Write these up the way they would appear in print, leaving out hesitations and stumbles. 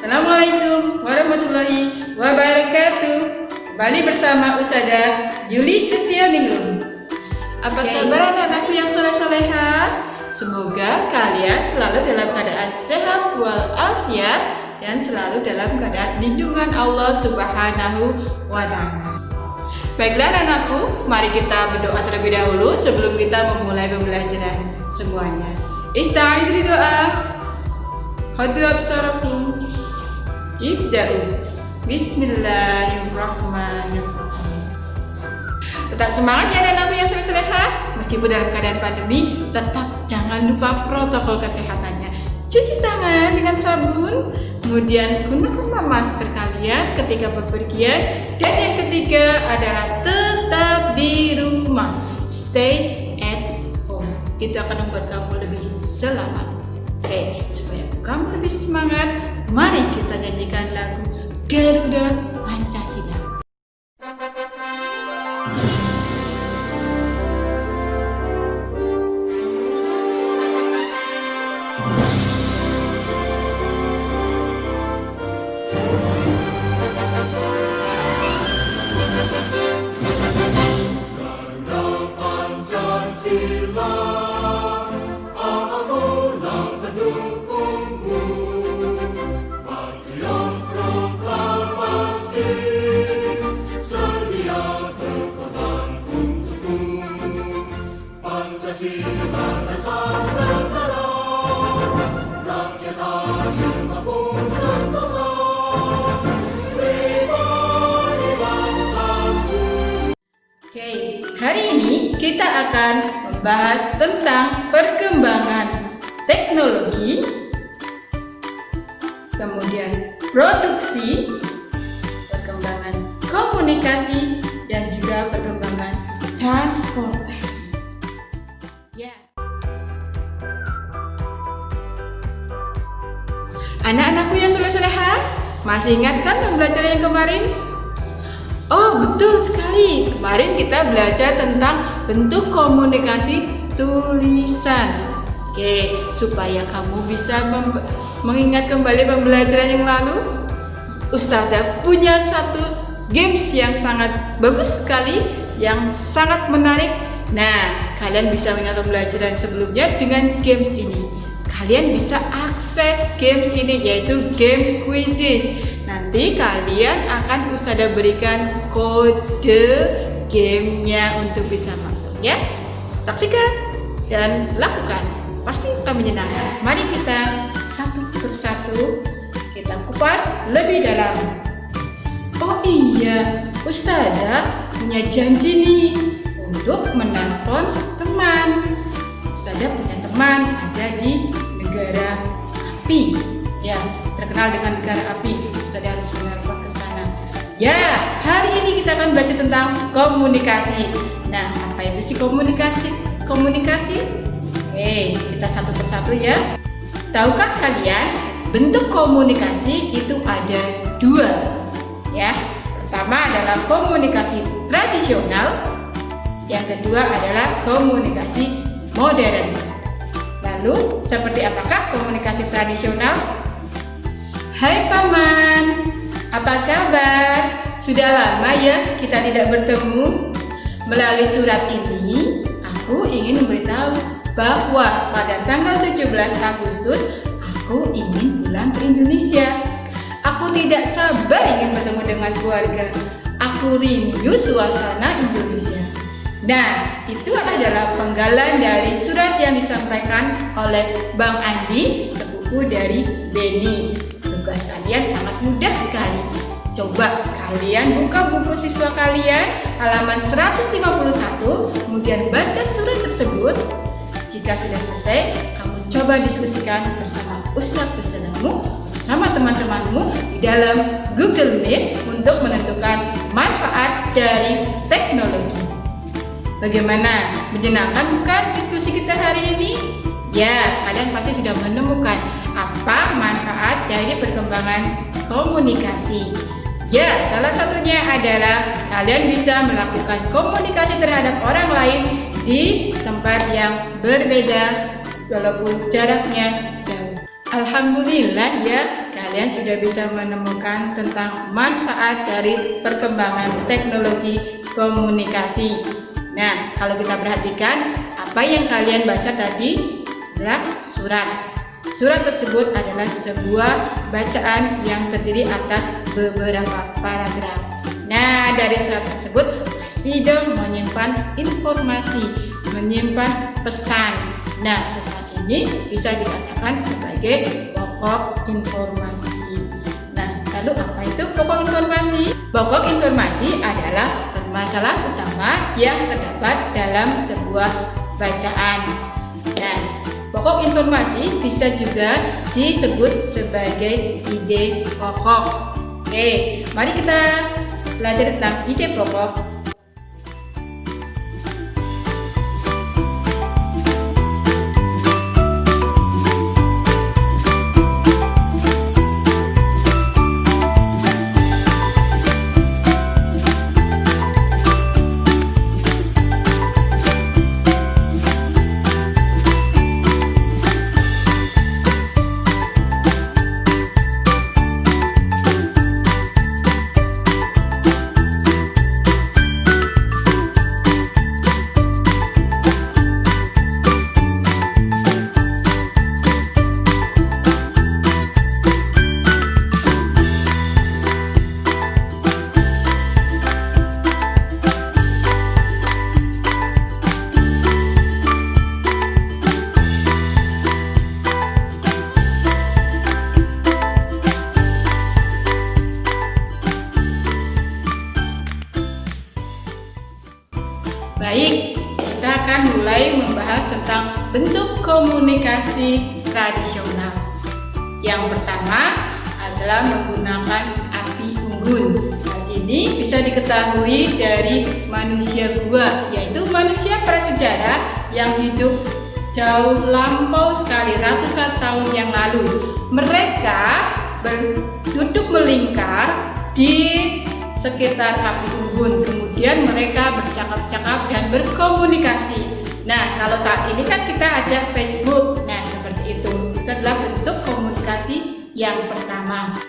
Assalamualaikum warahmatullahi wabarakatuh. Kembali bersama Ustazah Juli Setianingrum. Apa kabar anak-anakku yang soleh-soleha? Semoga kalian selalu dalam keadaan sehat walafiat dan selalu dalam keadaan lindungan Allah Subhanahu wa Ta'ala. Baiklah anak-anakku, mari kita berdoa terlebih dahulu sebelum kita memulai pembelajaran semuanya. Ista'idz doa. Khadu absarakum. Ibda'u. Bismillahirrahmanirrahim. Tetap semangat ya anak-anakku yang soleh-soleha. Meskipun dalam keadaan pandemi, tetap jangan lupa protokol kesehatannya. Cuci tangan dengan sabun, kemudian gunakanlah masker kalian ketika bepergian, dan yang ketiga adalah tetap di rumah. Stay at home. Itu akan membuat kamu lebih selamat. Oke, supaya kamu lebih semangat, mari kita nyanyikan lagu Garuda Pancasila. Oke, hari ini kita akan membahas tentang perkembangan teknologi, kemudian produksi, perkembangan komunikasi, dan juga perkembangan transportasi. Ya. Anak-anakku yang soleh-soleha, masih ingat kan pembelajaran yang kemarin? Oh, betul sekali. Kemarin kita belajar tentang bentuk komunikasi tulisan. Oke, supaya kamu bisa mengingat kembali pembelajaran yang lalu, Ustazah punya satu games yang sangat bagus sekali, yang sangat menarik. Nah, kalian bisa mengingat pembelajaran sebelumnya dengan games ini. Kalian bisa akses games ini, yaitu game quizzes. Nanti kalian akan Ustazah berikan kode gamenya untuk bisa masuk ya. Saksikan dan lakukan, pasti akan menyenangkan. Mari kita satu persatu kita kupas lebih dalam. Oh iya, Ustazah punya janji nih untuk menelpon teman. Ustazah punya teman ada di negara api, ya, terkenal dengan negara api. Ustazah harus menelpon ke sana. Ya, hari ini kita akan belajar tentang komunikasi. Nah, apa itu sih komunikasi? Kita satu persatu ya. Tahukah kalian bentuk komunikasi itu ada dua? Ya, pertama adalah komunikasi tradisional, yang kedua adalah komunikasi modern. Lalu, seperti apakah komunikasi tradisional? Hai Paman, apa kabar? Sudah lama ya kita tidak bertemu. Melalui surat ini, aku ingin memberitahu bahwa pada tanggal 17 Agustus, aku ingin pulang ke Indonesia. Aku tidak sabar ingin bertemu dengan keluarga. Aku rindu suasana Indonesia. Nah, itu adalah penggalan dari surat yang disampaikan oleh Bang Andi, sepupu dari Beni. Tugas kalian sangat mudah sekali. Coba kalian buka buku siswa kalian halaman 151, kemudian baca surat tersebut. Jika sudah selesai, kamu coba diskusikan bersama ustadz-ustadzmu, sama teman-temanmu di dalam Google Meet untuk menentukan manfaat dari teknologi. Bagaimana? Menyenangkan bukan diskusi kita hari ini? Ya, kalian pasti sudah menemukan apa manfaat dari perkembangan komunikasi. Ya, salah satunya adalah kalian bisa melakukan komunikasi terhadap orang lain di tempat yang berbeda walaupun jaraknya jauh. Alhamdulillah ya, kalian sudah bisa menemukan tentang manfaat dari perkembangan teknologi komunikasi. Nah, kalau kita perhatikan, apa yang kalian baca tadi adalah surat. Surat tersebut adalah sebuah bacaan yang terdiri atas beberapa paragraf. Nah, dari surat tersebut pasti dong menyimpan informasi, menyimpan pesan. Nah, pesan ini bisa dikatakan sebagai pokok informasi. Nah, lalu apa itu pokok informasi? Pokok informasi adalah permasalahan utama yang terdapat dalam sebuah bacaan. Nah, pokok informasi bisa juga disebut sebagai ide pokok. Oke, mari kita belajar tentang ide pokok. Baik, kita akan mulai membahas tentang bentuk komunikasi tradisional. Yang pertama adalah menggunakan api unggun. Hal ini bisa diketahui dari manusia gua, yaitu manusia prasejarah yang hidup jauh lampau sekali ratusan tahun yang lalu. Mereka duduk melingkar di sekitar api unggun, kemudian mereka bercakap-cakap dan berkomunikasi. Nah, kalau saat ini kan kita ada Facebook, nah seperti itu adalah bentuk komunikasi yang pertama.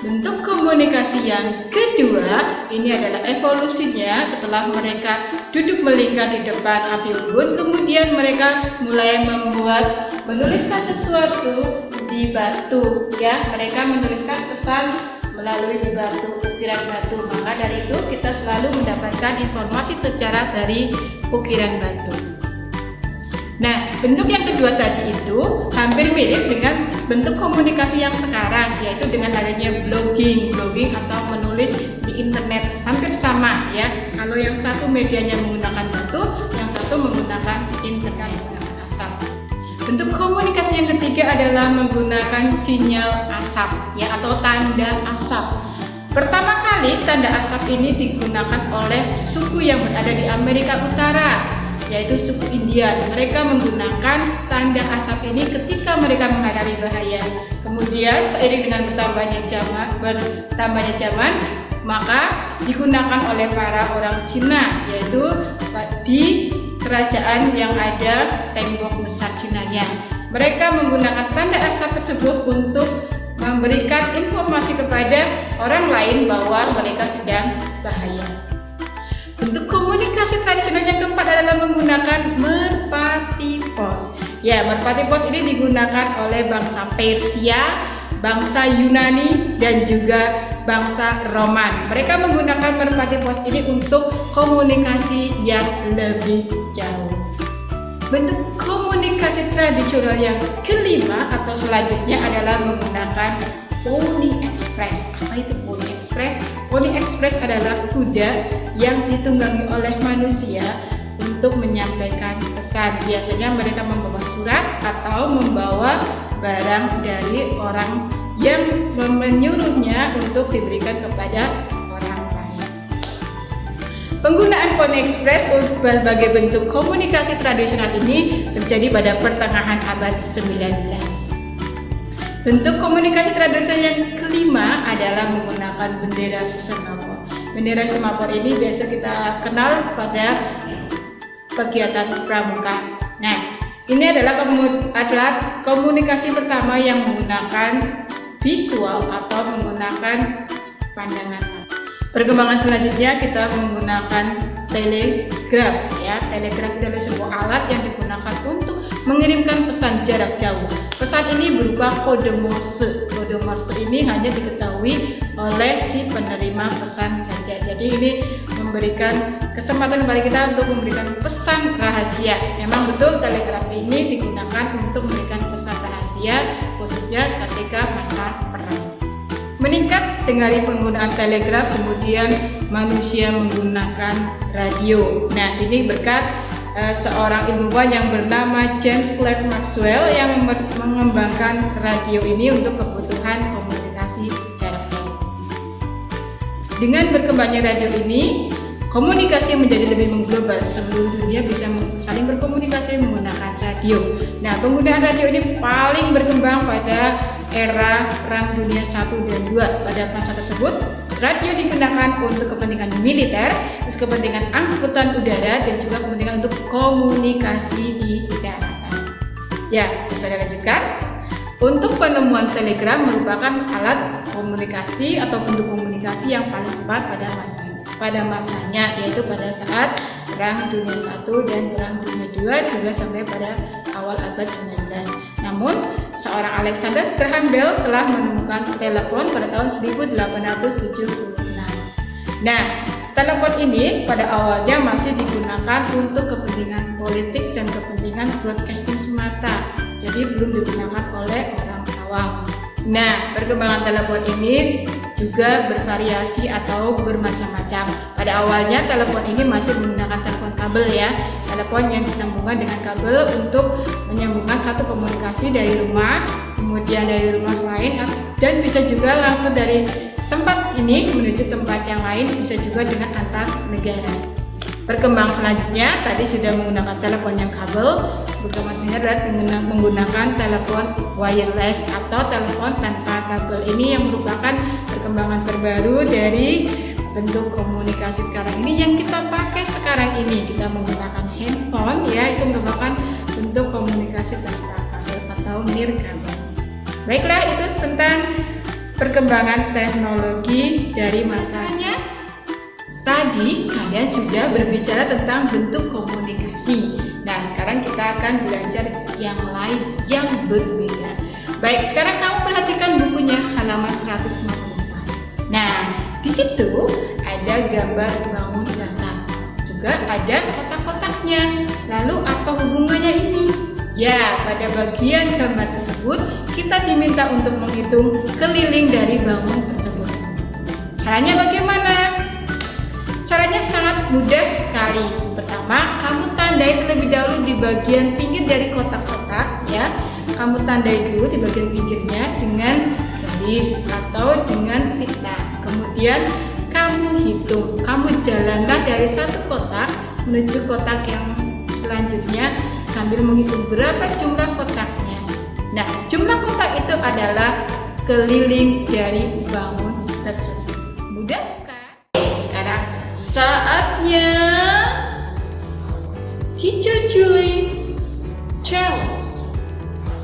Bentuk komunikasi yang kedua, ini adalah evolusinya setelah mereka duduk melingkar di depan api unggun, kemudian mereka mulai menuliskan sesuatu di batu, ya, mereka menuliskan pesan melalui ukiran batu. Maka dari itu kita selalu mendapatkan informasi secara dari ukiran batu. Nah, bentuk yang kedua tadi itu hampir mirip dengan bentuk komunikasi yang sekarang, yaitu dengan adanya blogging atau menulis di internet, hampir sama ya. Kalau yang satu medianya menggunakan batu, yang satu menggunakan internet, menggunakan asap. Bentuk komunikasi yang ketiga adalah menggunakan sinyal asap, ya, atau tanda asap. Pertama kali tanda asap ini digunakan oleh suku yang berada di Amerika Utara, yaitu suku Indian. Mereka menggunakan tanda asap ini ketika mereka menghadapi bahaya. Kemudian seiring dengan bertambahnya zaman, maka digunakan oleh para orang Cina, yaitu di kerajaan yang ada tembok besar Cinanya. Mereka menggunakan tanda asap tersebut untuk memberikan informasi kepada orang lain bahwa mereka sedang bahaya. Bentuk komunikasi tradisional yang keempat adalah menggunakan merpati pos. Ya, merpati pos ini digunakan oleh bangsa Persia, bangsa Yunani, dan juga bangsa Roman. Mereka menggunakan merpati pos ini untuk komunikasi yang lebih jauh. Bentuk komunikasi tradisional yang kelima atau selanjutnya adalah menggunakan Pony Express. Apa itu Pony Express? Pony Express adalah kuda yang ditunggangi oleh manusia untuk menyampaikan pesan. Biasanya mereka membawa surat atau membawa barang dari orang yang menyuruhnya untuk diberikan kepada orang lain. Penggunaan Pony Express sebagai bentuk komunikasi tradisional ini terjadi pada pertengahan abad 19. Bentuk komunikasi tradisional yang kelima adalah menggunakan bendera semafor. Bendera semafor ini biasa kita kenal pada kegiatan pramuka. Nah, ini adalah komunikasi pertama yang menggunakan visual atau menggunakan pandangan. Perkembangan selanjutnya kita menggunakan telegraf ya. Telegraf itu adalah sebuah alat yang digunakan untuk mengirimkan pesan jarak jauh. Pesan ini berupa kode Morse. Kode Morse ini hanya diketahui oleh si penerima pesan saja. Jadi ini memberikan kesempatan bagi kita untuk memberikan pesan rahasia. Memang betul telegraf ini digunakan untuk memberikan pesan rahasia khususnya ketika masa perang. Meningkat dengan penggunaan telegraf, kemudian manusia menggunakan radio. Nah, ini berkat seorang ilmuwan yang bernama James Clerk Maxwell yang mengembangkan radio ini untuk kebutuhan komunikasi jarak jauh. Dengan berkembangnya radio ini, komunikasi menjadi lebih mengglobal. Seluruh dunia bisa saling berkomunikasi menggunakan radio. Nah, penggunaan radio ini paling berkembang pada era Perang Dunia I dan II. Pada masa tersebut, radio digunakan untuk kepentingan militer, kepentingan angkutan udara, dan juga kepentingan untuk komunikasi di daratan. Ya, bisa dilanjutkan. Untuk penemuan telegram merupakan alat komunikasi atau bentuk komunikasi yang paling cepat pada masanya, yaitu pada saat Perang Dunia I dan Perang Dunia II, juga sampai pada awal abad 19. Namun, seorang Alexander Graham Bell telah menemukan telepon pada tahun 1876. Nah, telepon ini pada awalnya masih digunakan untuk kepentingan politik dan kepentingan broadcasting semata, jadi belum digunakan oleh orang awam. Nah, perkembangan telepon ini juga bervariasi atau bermacam-macam. Pada awalnya telepon ini masih menggunakan telepon kabel ya, telepon yang disambungkan dengan kabel untuk menyambungkan satu komunikasi dari rumah, kemudian dari rumah lain, dan bisa juga langsung dari tempat ini menuju tempat yang lain, bisa juga dengan antar negara. Perkembangan selanjutnya tadi sudah menggunakan telepon yang kabel, berikutnya adalah menggunakan telepon wireless atau telepon tanpa kabel. Ini yang merupakan perkembangan terbaru dari bentuk komunikasi sekarang ini yang kita pakai sekarang ini. Kita menggunakan handphone ya, itu merupakan bentuk komunikasi tanpa kabel atau nirkabel. Baiklah, itu tentang perkembangan teknologi dari masanya. Tadi kalian sudah berbicara tentang bentuk komunikasi. Nah, sekarang kita akan belajar yang lain, yang berbeda. Baik, sekarang kamu perhatikan bukunya halaman 154. Nah, di situ ada gambar bangun datar. Juga ada kotak-kotaknya. Lalu apa hubungannya ini? Ya, pada bagian gambar tersebut kita diminta untuk menghitung keliling dari bangun tersebut. Caranya bagaimana? Caranya sangat mudah sekali. Pertama, kamu tandai terlebih dahulu di bagian pinggir dari kotak-kotak ya. Kamu tandai dulu di bagian pinggirnya dengan garis atau dengan pita. Kemudian kamu hitung, kamu jalankan dari satu kotak menuju kotak yang selanjutnya sambil menghitung berapa jumlah kotaknya. Nah, jumlah kotak itu adalah keliling dari bangun tersebut. Mudah bukan? Sekarang saatnya Teacher Julie Challenge.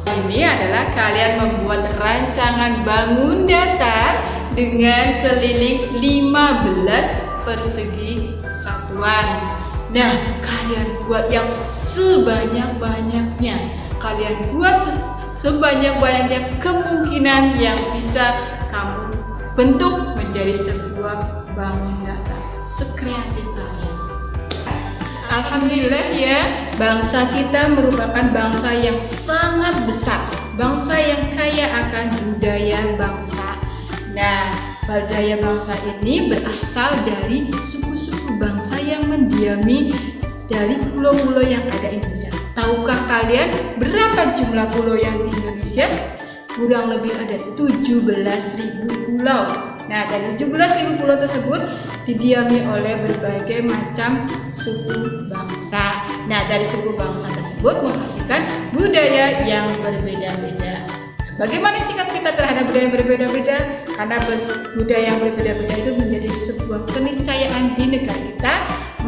Ini adalah kalian membuat rancangan bangun datar dengan keliling 15 persegi satuan. Nah, kalian buat yang sebanyak-banyaknya. Kalian buat sebanyak-banyaknya kemungkinan yang bisa kamu bentuk menjadi sebuah bangun datar. Sekreatif kalian. Alhamdulillah ya, bangsa kita merupakan bangsa yang sangat besar, bangsa yang kaya akan budaya bangsa. Nah, budaya bangsa ini berasal dari suku-suku bangsa yang mendiami dari pulau-pulau yang ada di Indonesia. Tahukah kalian berapa jumlah pulau yang di Indonesia? Kurang lebih ada 17.000 pulau. Nah, dari 17.000 pulau tersebut didiami oleh berbagai macam suku bangsa. Nah, dari suku bangsa tersebut menghasilkan budaya yang berbeda-beda. Bagaimana sikap kita terhadap budaya yang berbeda-beda? Karena budaya yang berbeda-beda itu menjadi sebuah keniscayaan di negara kita.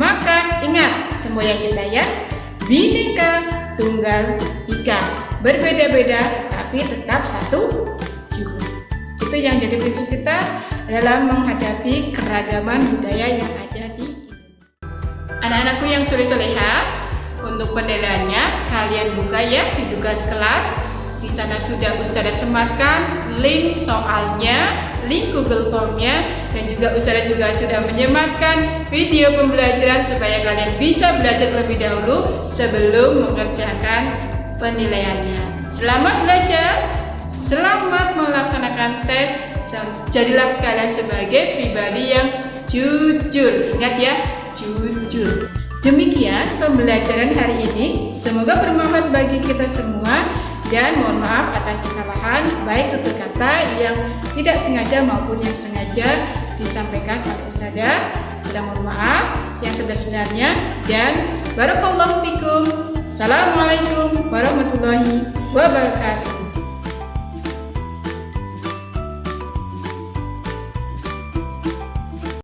Maka ingat semua yang kita ya, Bhinneka Tunggal Ika. Berbeda-beda tapi tetap satu juga. Itu yang jadi prinsip kita dalam menghadapi keragaman budaya yang ada di Indonesia. Anak-anakku yang soleh-soleha, untuk penilaiannya kalian buka ya di tugas kelas. Di sana sudah Ustazah sematkan link soalnya, link Google Form-nya, dan juga Ustazah juga sudah menyematkan video pembelajaran supaya kalian bisa belajar lebih dahulu sebelum mengerjakan penilaiannya. Selamat belajar, selamat melaksanakan tes, dan jadilah kalian sebagai pribadi yang jujur. Ingat ya, jujur. Demikian pembelajaran hari ini. Semoga bermanfaat bagi kita semua. Dan mohon maaf atas kesalahan baik tutur kata yang tidak sengaja maupun yang sengaja disampaikan oleh Ustazah. Sudah mohon maaf yang sebenarnya, dan barakallahu fikum. Assalamualaikum warahmatullahi wabarakatuh.